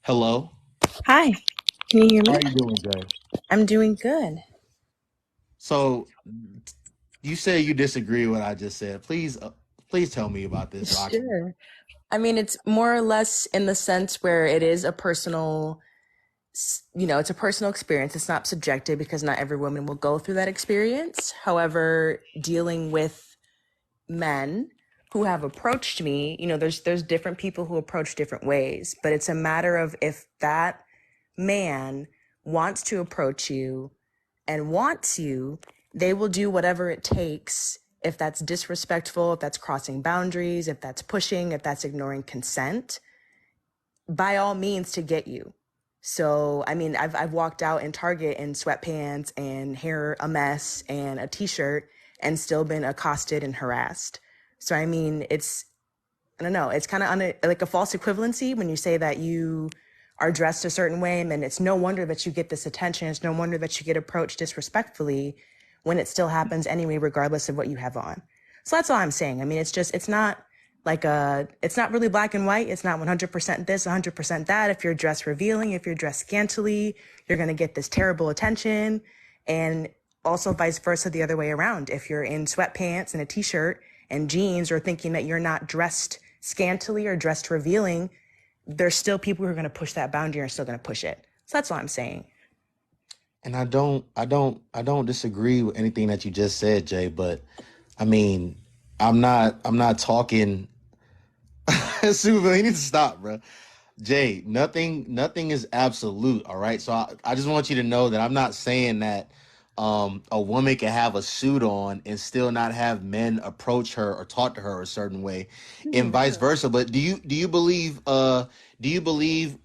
Hello. Hi, can you hear How me? are you doing, Jay? I'm doing good. So you say you disagree with what I just said. Please tell me about this so I can. Sure. I mean, it's more or less in the sense where it is a personal, it's a personal experience. It's not subjective because not every woman will go through that experience. However, dealing with men who have approached me, there's different people who approach different ways, but it's a matter of if that man wants to approach you and wants you, they will do whatever it takes. If that's disrespectful, if that's crossing boundaries, if that's pushing, if that's ignoring consent, by all means to get you. So, I mean, I've walked out in Target in sweatpants and hair a mess and a t-shirt and still been accosted and harassed. So, I mean, I don't know, it's kind of like a false equivalency when you say that you are dressed a certain way, and then it's no wonder that you get this attention. It's no wonder that you get approached disrespectfully when it still happens anyway, regardless of what you have on. So that's all I'm saying. I mean, it's not it's not really black and white. It's not 100% this, 100% that. If you're dressed revealing, if you're dressed scantily, you're going to get this terrible attention. And also vice versa the other way around. If you're in sweatpants and a t-shirt and jeans or thinking that you're not dressed scantily or dressed revealing, there's still people who are going to push that boundary and are still going to push it. So that's all I'm saying. And I don't disagree with anything that you just said, Jay. But I mean, I'm not talking. Super, you need to stop, bro. Jay, nothing is absolute. All right, so I just want you to know that I'm not saying that a woman can have a suit on and still not have men approach her or talk to her a certain way, and Hmm. vice versa. But do you believe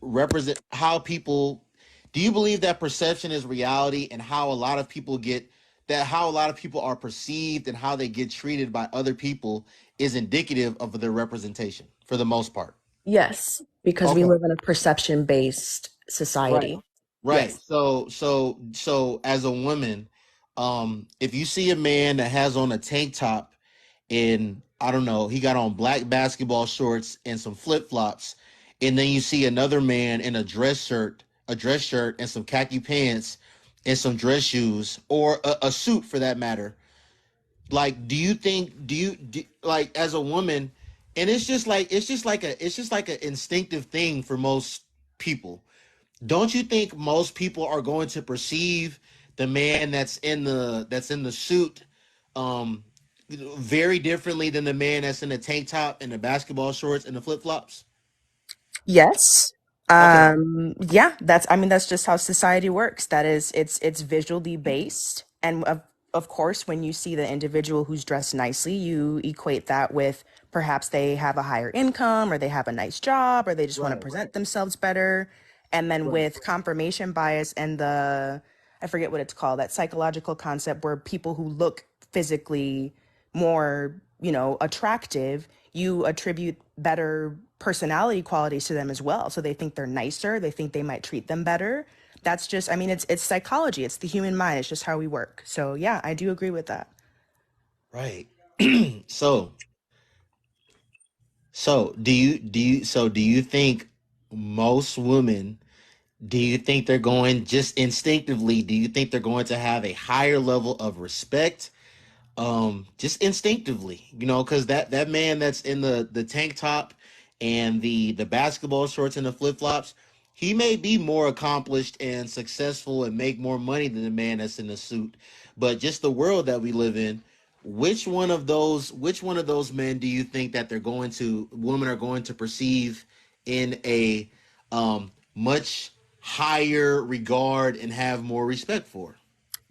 represent how people do you believe that perception is reality and how a lot of people get that how a lot of people are perceived and how they get treated by other people is indicative of their representation for the most part? Yes, because we Okay. live in a perception based Right. society. Right. Yes. So as a woman, if you see a man that has on a tank top and I don't know, he got on black basketball shorts and some flip-flops, and then you see another man in a dress shirt and some khaki pants and some dress shoes or a suit for that matter. Like, do you think like as a woman, and it's just like an instinctive thing for most people, don't you think most people are going to perceive the man that's in the suit um very differently than the man that's in the tank top and the basketball shorts and the flip-flops? Yes. Okay. Yeah, I mean, that's just how society works. That is, it's visually based. And of course, when you see the individual who's dressed nicely, you equate that with perhaps they have a higher income or they have a nice job or they just want to Right. present themselves better. And then Right. with confirmation bias and I forget what it's called, that psychological concept where people who look physically more, attractive, you attribute better personality qualities to them as well. So they think they're nicer, they think they might treat them better. That's just, I mean, it's psychology, it's the human mind, it's just how we work. So yeah, I do agree with that. Right. So do you think most women, do you think they're going just instinctively, do you think they're going to have a higher level of respect, just instinctively, because that man that's in the tank top and the basketball shorts and the flip-flops, he may be more accomplished and successful and make more money than the man that's in the suit, but just the world that we live in, which one of those men do you think that women are going to perceive in a much higher regard and have more respect for?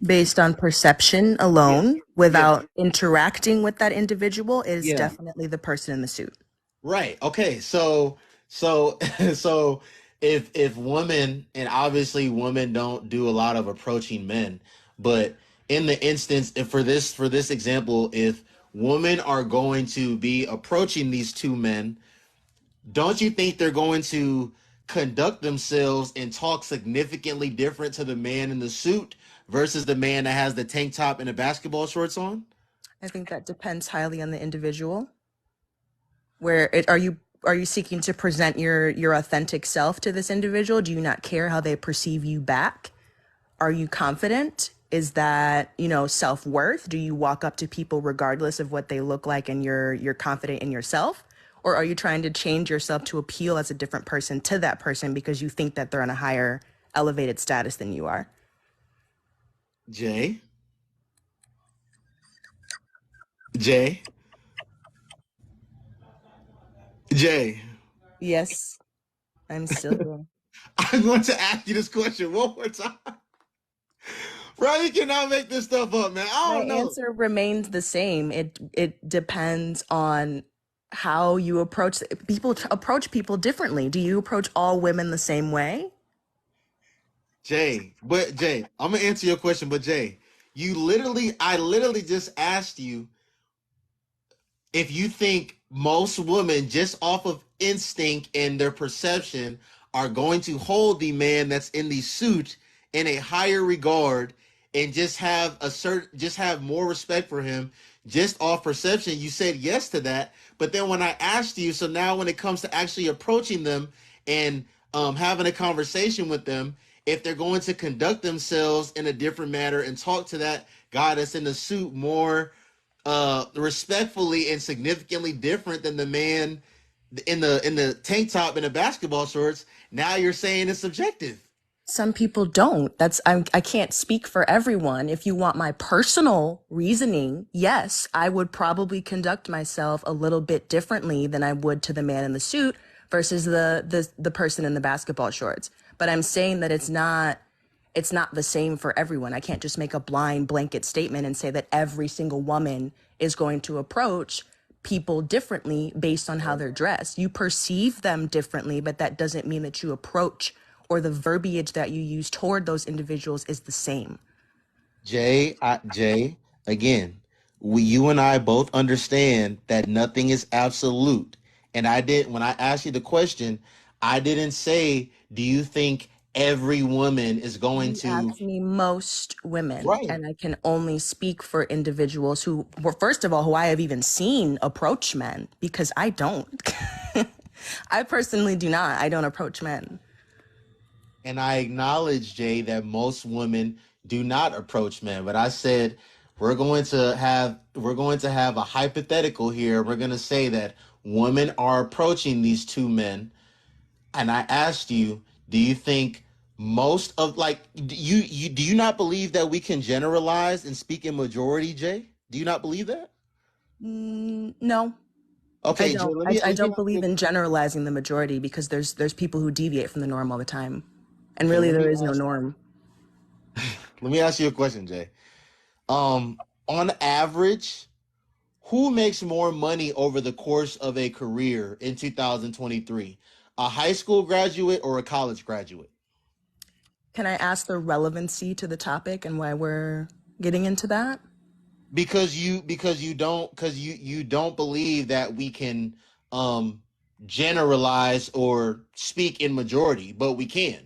Based on perception Yeah. alone, Yeah. without interacting with that individual, is Yeah. definitely the person in the suit. Right. Okay. So so if women, and obviously women don't do a lot of approaching men, but in the instance, if for this example, if women are going to be approaching these two men, don't you think they're going to conduct themselves and talk significantly different to the man in the suit versus the man that has the tank top and the basketball shorts on? I think that depends highly on the individual. Are you are you seeking to present your authentic self to this individual? Do you not care how they perceive you back? Are you confident? Is that, self-worth? Do you walk up to people regardless of what they look like and you're confident in yourself? Or are you trying to change yourself to appeal as a different person to that person because you think that they're on a higher elevated status than you are? Jay, Jay, Jay. Yes, I'm still here. I'm going to ask you this question one more time. Bro, you cannot make this stuff up, man. I My don't know. answer remains the same. It depends on how you approach people. Approach people differently. Do you approach all women the same way? Jay, I'm gonna answer your question, but Jay, I literally just asked you if you think most women, just off of instinct and their perception, are going to hold the man that's in the suit in a higher regard and just have more respect for him just off perception. You said yes to that, but then when I asked you, so now when it comes to actually approaching them and having a conversation with them, if they're going to conduct themselves in a different manner and talk to that guy that's in the suit more respectfully and significantly different than the man in the tank top and the basketball shorts, now you're saying it's subjective. Some people don't. I can't speak for everyone. If you want my personal reasoning, yes, I would probably conduct myself a little bit differently than I would to the man in the suit versus the person in the basketball shorts. But I'm saying that it's not the same for everyone. I can't just make a blind blanket statement and say that every single woman is going to approach people differently based on how they're dressed. You perceive them differently, but that doesn't mean that you approach or the verbiage that you use toward those individuals is the same. Jay, again, you and I both understand that nothing is absolute. And when I asked you the question, I didn't say, do you think every woman is going You to, asked me most women, right? and I can only speak for individuals who, well, first of all, who I have even seen approach men because I don't. I personally do not. I don't approach men. And I acknowledge, Jay, that most women do not approach men. But I said we're going to have a hypothetical here. We're going to say that women are approaching these two men, and I asked you, do you think most of like do you not believe that we can generalize and speak in majority, Jay? Do you not believe that? No, I Okay, Jay, don't. let I, me I let me don't ask you believe in generalizing the majority because there's people who deviate from the norm all the time, and okay, really there is no norm. let me ask you a question, Jay. Um, on average, who makes more money over the course of a career in 2023? A high school graduate or a college graduate? Can I ask the relevancy to the topic and why we're getting into that? Because you don't believe that we can um generalize or speak in majority, but we can.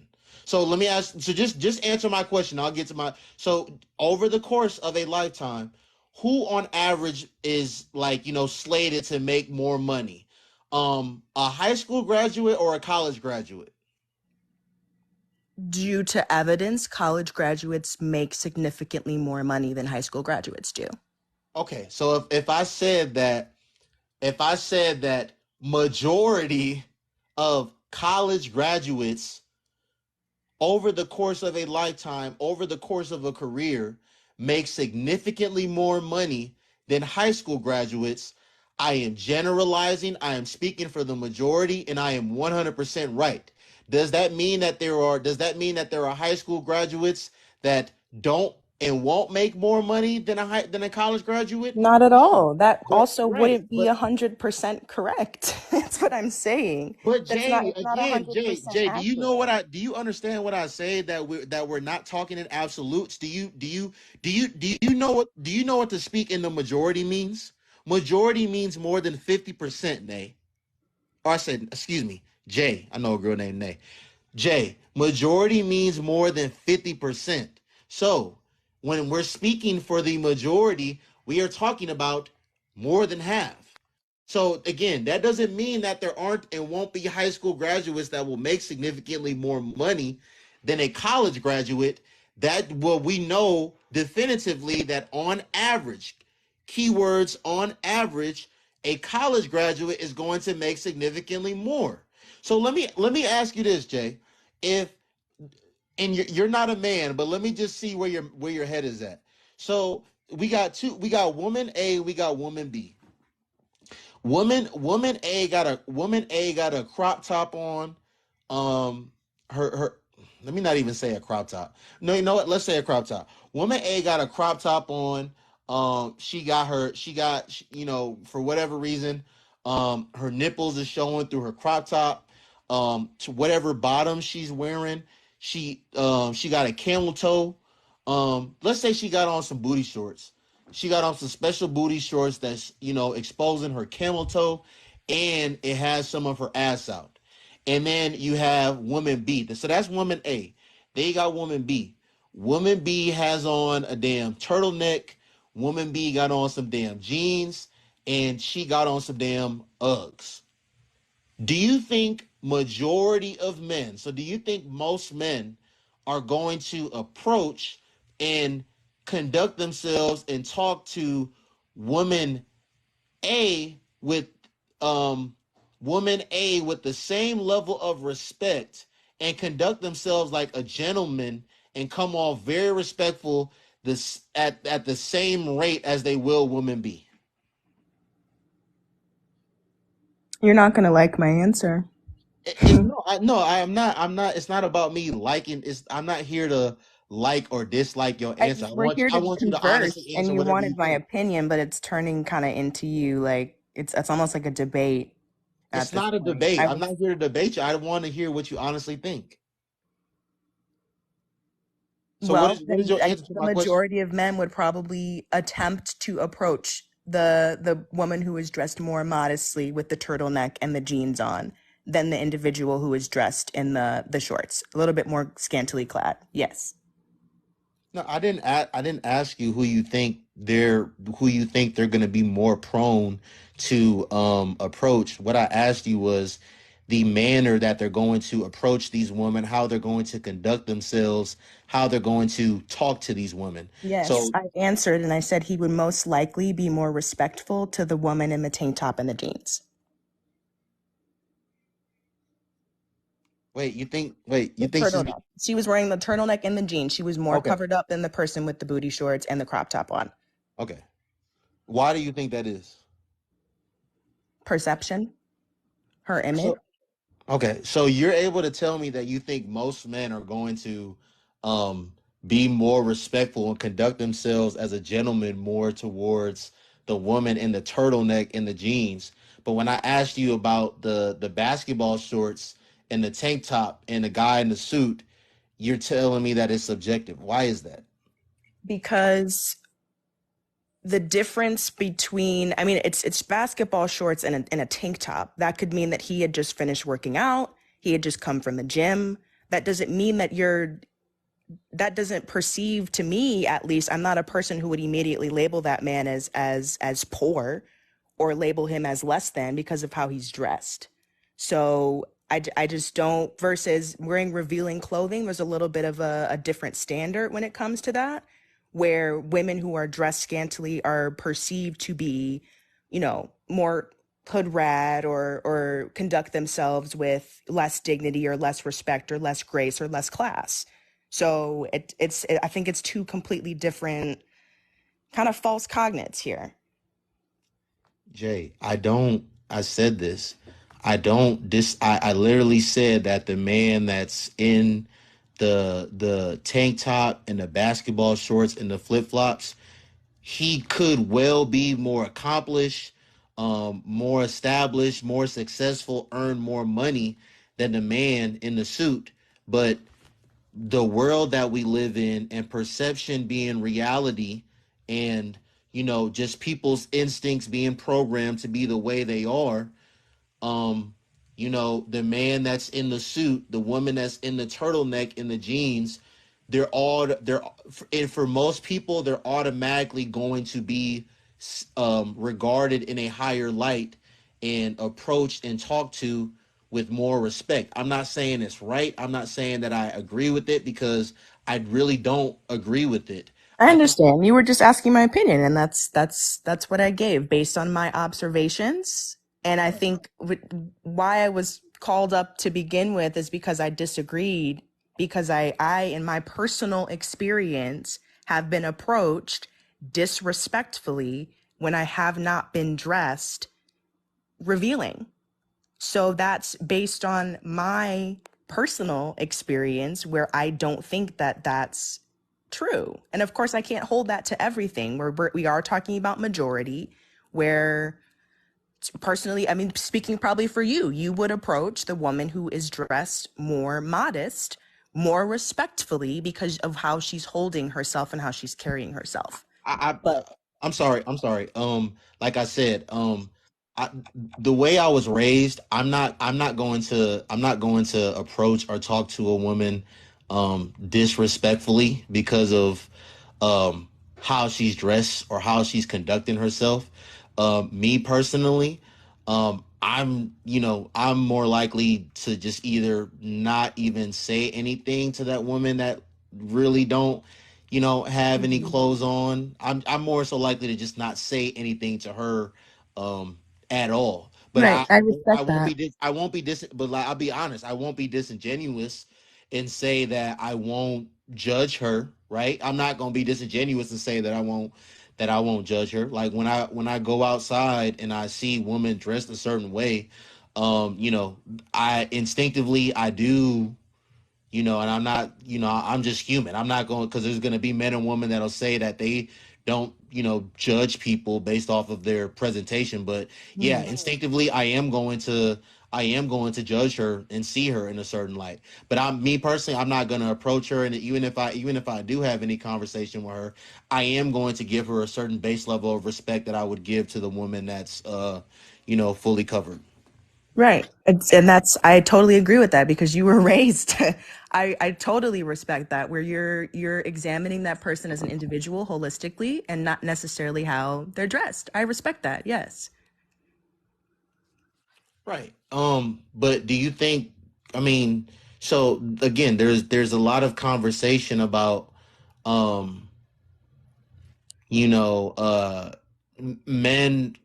So let me ask, so just answer my question. I'll get to my, so over the course of a lifetime, who on average is like, slated to make more money? A high school graduate or a college graduate? Due to evidence, college graduates make significantly more money than high school graduates do. Okay, so if I said that majority of college graduates over the course of a lifetime, over the course of a career, make significantly more money than high school graduates, I am generalizing, I am speaking for the majority, and I am 100% right. Does that mean that there are high school graduates that don't and won't make more money than a college graduate? Not at No. all. That But also right, wouldn't be 100% correct. That's what I'm saying. but That's not, Jay, it's not again, Jay, 100% Jay, accurate. do you understand what I say that we're not talking in absolutes? Do you know what to speak in the majority means? Majority means more than 50%, Nay. Or I said, excuse me, Jay. I know a girl named Nay. Jay, majority means more than 50%. So when we're speaking for the majority, we are talking about more than half. So again, that doesn't mean that there aren't and won't be high school graduates that will make significantly more money than a college graduate. That well, we know definitively that on average, keywords on average, a college graduate is going to make significantly more. So let me ask you this, Jay. If and you're not a man, but let me just see where your head is at. So we got woman A, we got woman B. Woman A got a crop top on. Her let me not even say a crop top. No, you know what? Let's say a crop top. Woman A got a crop top on. For whatever reason, her nipples is showing through her crop top. To whatever bottom she's wearing, she got a camel toe. Let's say she got on some booty shorts. She got on some special booty shorts that's, exposing her camel toe, and it has some of her ass out. And then you have woman B. So that's woman A. They got woman B. Woman B has on a damn turtleneck. Woman B got on some damn jeans, and she got on some damn Uggs. Do you think majority of men, so do you think most men are going to approach and conduct themselves and talk to woman A with um woman A with the same level of respect and conduct themselves like a gentleman and come off very respectful this at the same rate as they will woman B? You're not going to like my answer. It's no, I am not. I'm not. It's not about me liking. I'm not here to like or dislike your answer. We're here I to want you to converse, honestly and answer you whatever you wanted my think. opinion, but it's turning kind of into you like it's almost like a debate at It's this not a point. debate. I I'm was not here to debate you. I want to hear what you honestly think. So Well, what is then your I answer think to the my question? majority of men would probably attempt to approach the woman who is dressed more modestly with the turtleneck and the jeans on than the individual who is dressed in the shorts, a little bit more scantily clad. Yes. No, I didn't ask you who you think they're going to be more prone to approach. What I asked you was the manner that they're going to approach these women, how they're going to conduct themselves, how they're going to talk to these women. Yes, So I answered and I said he would most likely be more respectful to the woman in the tank top and the jeans. you The think she's turtleneck. She was wearing the turtleneck and the jeans. She was more okay. covered up than the person with the booty shorts and the crop top on. Okay. Why do you think that is? Perception, her image. So okay, so you're able to tell me that you think most men are going to um be more respectful and conduct themselves as a gentleman more towards the woman in the turtleneck and the jeans. But when I asked you about the basketball shorts and the tank top and the guy in the suit, you're telling me that it's subjective. Why is that? Because the difference between, I mean, it's basketball shorts and a tank top. That could mean that he had just finished working out, he had just come from the gym. That doesn't mean that that doesn't perceive, to me at least, I'm not a person who would immediately label that man as poor or label him as less than because of how he's dressed. So I just don't, versus wearing revealing clothing, there's a little bit of a different standard when it comes to that, where women who are dressed scantily are perceived to be, more hood rat or conduct themselves with less dignity or less respect or less grace or less class. So I think it's two completely different kind of false cognates here. Jay, I said this. I literally said that the man that's in the tank top and the basketball shorts and the flip-flops, he could well be more accomplished, more established, more successful, earn more money than the man in the suit. But the world that we live in and perception being reality, and just people's instincts being programmed to be the way they are, um the man that's in the suit, the woman that's in the turtleneck in the jeans, they're and for most people they're automatically going to be regarded in a higher light and approached and talked to with more respect. I'm not saying it's right. I'm not saying that I agree with it, because I really don't agree with it. I I think understand. You were just asking my opinion, and that's what I gave based on my observations. And I think why I was called up to begin with is because I disagreed, because I in my personal experience have been approached disrespectfully when I have not been dressed revealing. So that's based on my personal experience where I don't think that that's true. And of course, I can't hold that to everything. We are talking about majority, where personally, I mean, speaking probably for you, you would approach the woman who is dressed more modest, more respectfully because of how she's holding herself and how she's carrying herself. I But I'm sorry. I'm sorry. Like I said, I, the way I was raised, I'm not going to approach or talk to a woman, disrespectfully because of, how she's dressed or how she's conducting herself. Me personally, I'm more likely to just either not even say anything to that woman that really don't, have any mhm. clothes on. I'm more so likely to just not say anything to her, at all. But Right, I I respect won't that. be I won't be but like, I'll be honest, I won't be disingenuous and say that I won't judge her, right? I'm not going to be disingenuous and say that I won't judge her. Like when I go outside and I see women dressed a certain way, I instinctively I do, and I'm not, I'm just human. I'm not going, because there's going to be men and women that'll say that they don't, judge people based off of their presentation. But yeah, Mhm. instinctively, I am going to judge her and see her in a certain light. But me personally, I'm not going to approach her. And even if I do have any conversation with her, I am going to give her a certain base level of respect that I would give to the woman that's, fully covered. Right. And that's, I totally agree with that because you were raised. I totally respect that where you're examining that person as an individual holistically and not necessarily how they're dressed. I respect that. Yes. Right. But do you think, I mean, so again, there's a lot of conversation about, um, you know, uh men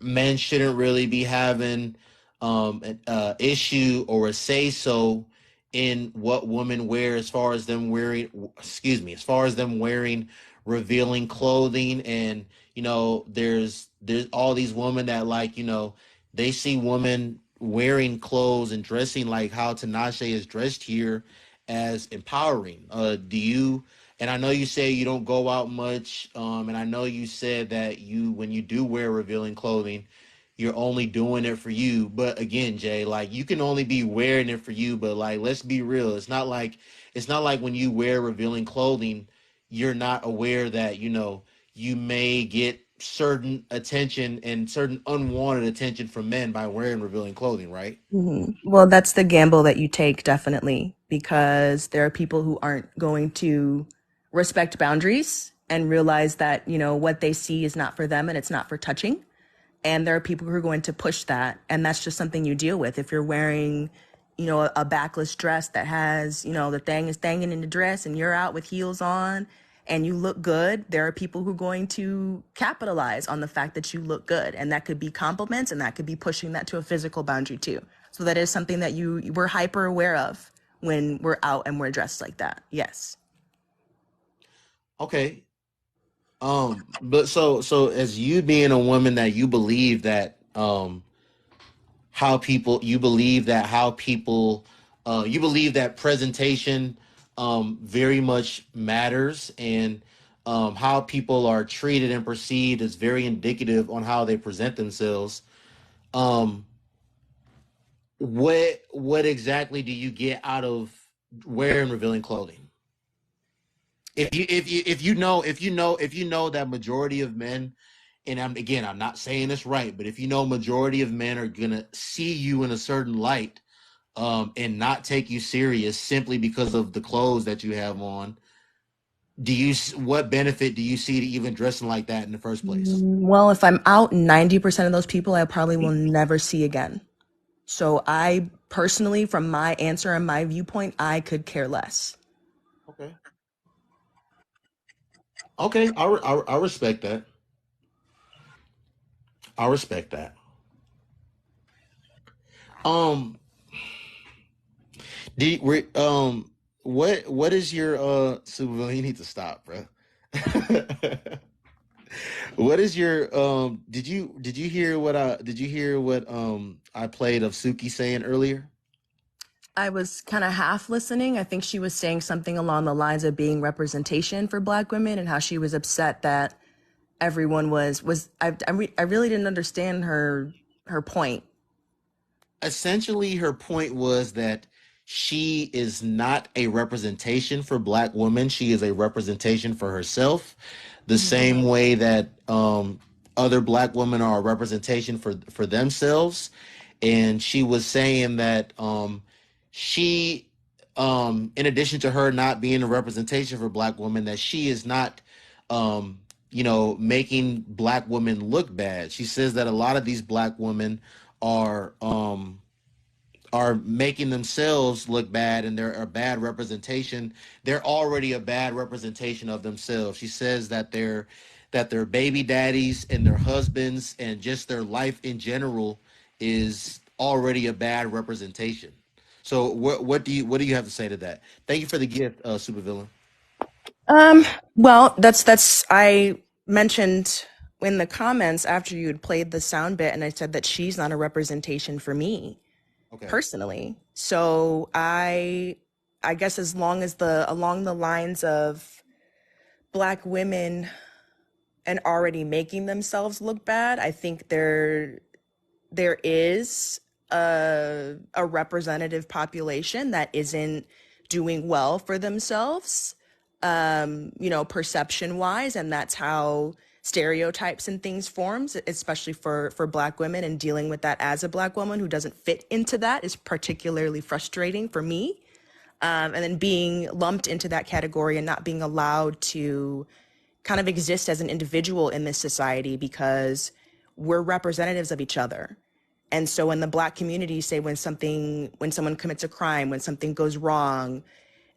men shouldn't really be having, an issue or a say so in what women wear, as far as them wearing, excuse me, as far as them wearing revealing clothing. And there's all these women that, like, they see women wearing clothes and dressing like how Tinashe is dressed here as empowering. Do you, and I know you say you don't go out much, and I know you said that when you do wear revealing clothing, you're only doing it for you. But again, Jay, like, you can only be wearing it for you. But like, let's be real. It's not like when you wear revealing clothing, you're not aware that you may get certain attention and certain unwanted attention from men by wearing revealing clothing, right? Well, that's the gamble that you take, definitely, because there are people who aren't going to respect boundaries and realize that, what they see is not for them and it's not for touching. And there are people who are going to push that, and that's just something you deal with. If you're wearing, a backless dress that has, the thing is hanging in the dress and you're out with heels on and you look good, there are people who are going to capitalize on the fact that you look good, and that could be compliments and that could be pushing that to a physical boundary too. So that is something that we're hyper aware of when we're out and we're dressed like that. Yes. Okay. But so as you being a woman, that you believe that, how people you believe that how people you believe that presentation, very much matters, and, how people are treated and perceived is very indicative on how they present themselves. um what exactly do you get out of wearing revealing clothing? If you know that majority of men, and I'm not saying this right, but if majority of men are gonna see you in a certain light, and not take you serious simply because of the clothes that you have on, what benefit do you see to even dressing like that in the first place? Well, if I'm out 90% of those people, I probably will never see again. So I personally, from my answer and my viewpoint, I could care less. Okay. Okay, I respect that. I respect that. Um, do you, what is your Super Bowl? You need to stop, bro. What is your did you hear what I played of Suki saying earlier? I was kind of half listening. I think she was saying something along the lines of being representation for Black women and how she was upset that everyone was. I really didn't understand her point. Essentially her point was that she is not a representation for black women. She is a representation for herself, the Mhm. same way that other black women are a representation for themselves. And she was saying that she in addition to her not being a representation for black women, that she is not um making black women look bad. She says that a lot of these black women are making themselves look bad, and they're a bad representation. They're already a bad representation of themselves. She says that their baby daddies and their husbands and just their life in general is already a bad representation. So what do you have to say to that? Thank you for the gift, supervillain. Um, well, that's I mentioned in the comments after you had played the sound bit, and I said that she's not a representation for me Okay. personally. So I guess as long as the along the lines of Black women and already making themselves look bad, I think there is a representative population that isn't doing well for themselves, perception wise, and that's how stereotypes and things forms, especially for Black women, and dealing with that as a Black woman who doesn't fit into that is particularly frustrating for me. And then being lumped into that category and not being allowed to kind of exist as an individual in this society because we're representatives of each other. And so in the Black community, say when someone commits a crime, when something goes wrong,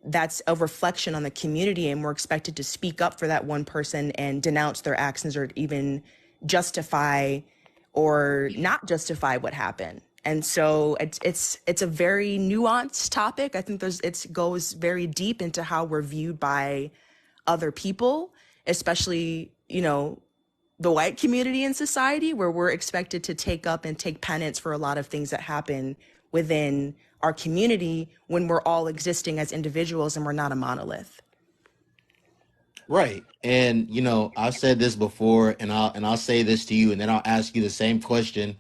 that's a reflection on the community, and we're expected to speak up for that one person and denounce their actions or even justify or not justify what happened. And so it's a very nuanced topic. I think it goes very deep into how we're viewed by other people, especially, the white community in society, where we're expected to take up and take penance for a lot of things that happen within our community when we're all existing as individuals and we're not a monolith. Right. And I've said this before, and I'll say this to you, and then I'll ask you the same question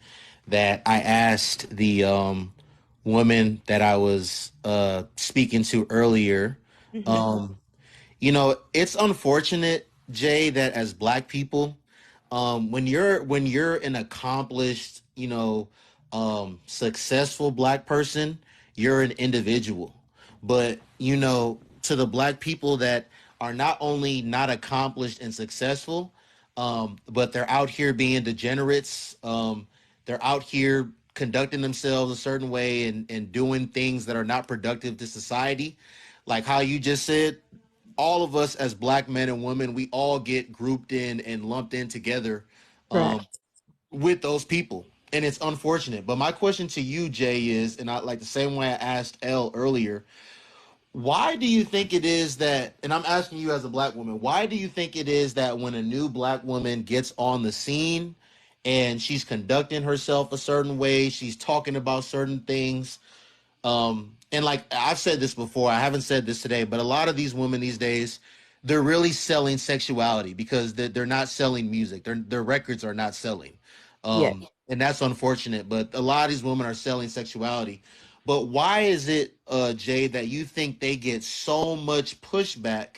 that I asked the woman that I was speaking to earlier. Mm-hmm. Um it's unfortunate, Jay, that as black people, when you're an accomplished, successful black person, you're an individual. But to the black people that are not only not accomplished and successful, but they're out here being degenerates. They're out here conducting themselves a certain way and doing things that are not productive to society. Like how you just said, all of us as black men and women, we all get grouped in and lumped in together um, Correct. with those people. And it's unfortunate. But my question to you, Jay, is, and I like the same way I asked Elle earlier, why do you think it is that, and I'm asking you as a black woman, why do you think it is that when a new black woman gets on the scene and she's conducting herself a certain way, she's talking about certain things, and like I've said this before, I haven't said this today, but a lot of these women these days, they're really selling sexuality because they're not selling music. Their records are not selling. Yeah. And that's unfortunate. But a lot of these women are selling sexuality. But why is it, Jay, that you think they get so much pushback,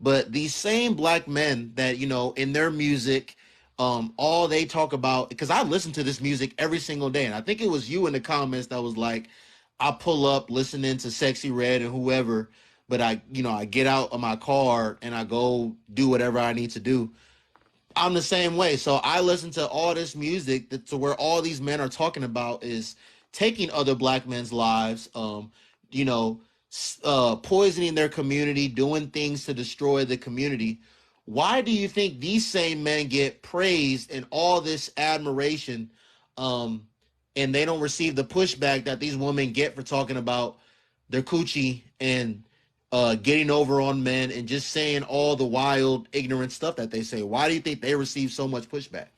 but these same black men that, in their music, all they talk about, because I listen to this music every single day, and I think it was you in the comments that was like, I pull up listening to Sexy Red and whoever, but I get out of my car and I go do whatever I need to do. I'm the same way. So I listen to all this music to where all these men are talking about is taking other black men's lives, you know, poisoning their community, doing things to destroy the community. Why do you think these same men get praised and all this admiration, um, and they don't receive the pushback that these women get for talking about their coochie and getting over on men and just saying all the wild, ignorant stuff that they say? Why do you think they receive so much pushback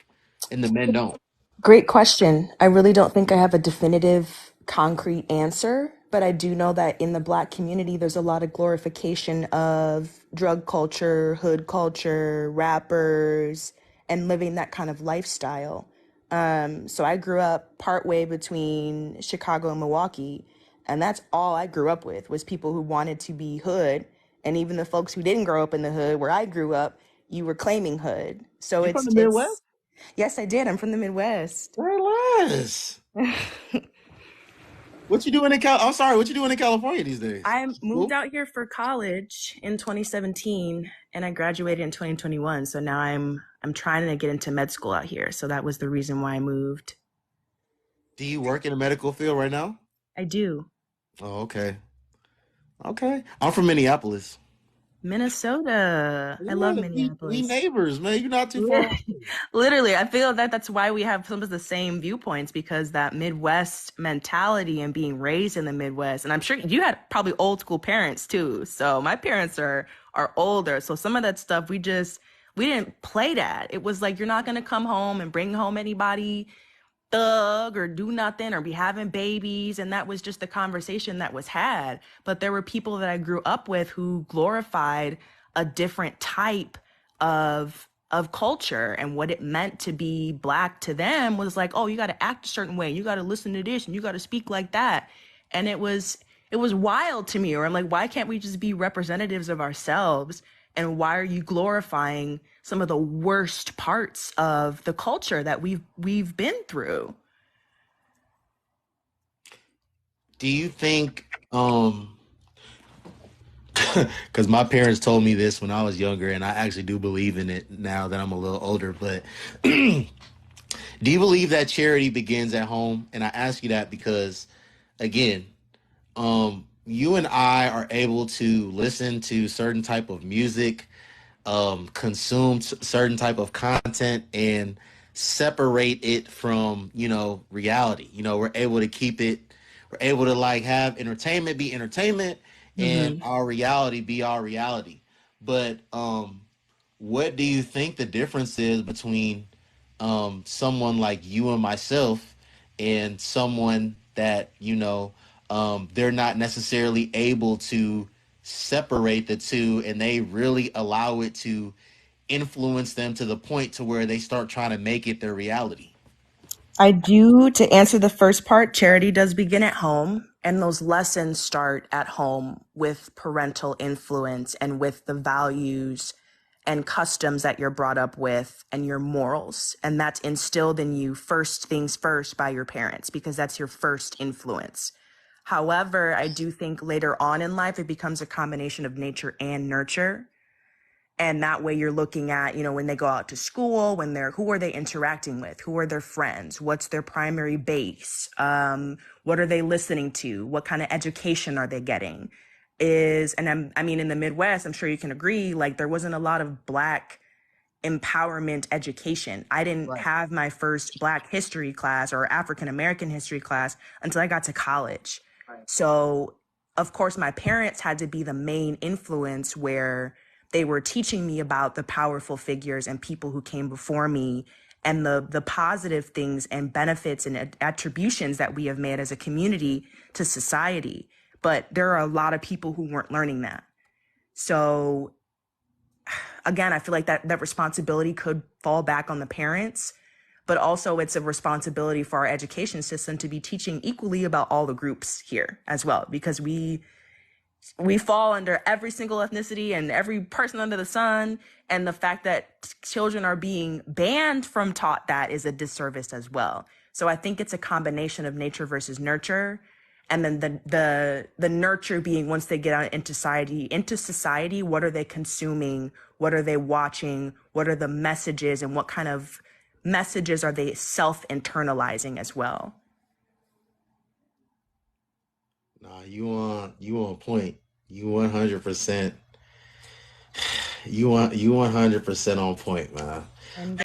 and the men don't? Great question. I really don't think I have a definitive, concrete answer, but I do know that in the Black community, there's a lot of glorification of drug culture, hood culture, rappers, and living that kind of lifestyle. So I grew up partway between Chicago and Milwaukee, and that's all I grew up with was people who wanted to be hood, and even the folks who didn't grow up in the hood where I grew up, you were claiming hood. So You from the Midwest? it's yes, I did. I'm from the Midwest. Very less. What you doing in Cal? I'm sorry. What you doing in California these days? I moved School? out here for college in 2017 and I graduated in 2021. So now I'm trying to get into med school out here. So that was the reason why I moved. Do you work in the medical field right now? I do. Oh, okay. Okay. I'm from Minneapolis. Minnesota. I love Yeah, we Minneapolis. neighbors, man. You're not too far. Literally, I feel that that's why we have some of the same viewpoints because that Midwest mentality and being raised in the Midwest. And I'm sure you had probably old school parents too. So my parents are older. So some of that stuff we didn't play that. It was like you're not gonna come home and bring home anybody thug or do nothing or be having babies, and that was just the conversation that was had. But there were people that I grew up with who glorified a different type of culture, and what it meant to be black to them was like, oh, you got to act a certain way, you got to listen to this, and you got to speak like that. And it was wild to me, or I'm like, why can't we just be representatives of ourselves? And why are you glorifying some of the worst parts of the culture that we've been through? Do you think because my parents told me this when I was younger, and I actually do believe in it now that I'm a little older. But do you believe that charity begins at home? And I ask you that because, again, you and I are able to listen to certain type of music, consume certain type of content, and separate it from reality. We're able to keep it. We're able to like have entertainment be entertainment, and Mm-hmm. our reality be our reality. But what do you think the difference is between someone like you and myself and someone that they're not necessarily able to separate the two, and they really allow it to influence them to the point to where they start trying to make it their reality? I do, to answer the first part, charity does begin at home, and those lessons start at home with parental influence and with the values and customs that you're brought up with and your morals. And that's instilled in you first things first by your parents because that's your first influence. However, I do think later on in life, it becomes a combination of nature and nurture. And that way you're looking at, when they go out to school, who are they interacting with? Who are their friends? What's their primary base? What are they listening to? What kind of education are they getting? In the Midwest, I'm sure you can agree, like there wasn't a lot of Black empowerment education. I didn't Right. have my first Black history class or African American history class until I got to college. Right. So, of course, my parents had to be the main influence where they were teaching me about the powerful figures and people who came before me and the positive things and benefits and attributions that we have made as a community to society. But there are a lot of people who weren't learning that. So again, I feel like that responsibility could fall back on the parents, but also it's a responsibility for our education system to be teaching equally about all the groups here as well, because we fall under every single ethnicity and every person under the sun. And the fact that children are being banned from taught that is a disservice as well. So I think it's a combination of nature versus nurture. and then the nurture being once they get out into society, what are they consuming, what are they watching, what are the messages, and what kind of messages are they self-internalizing as well. Nah, you on point. You 100%. You 100% on point, man. And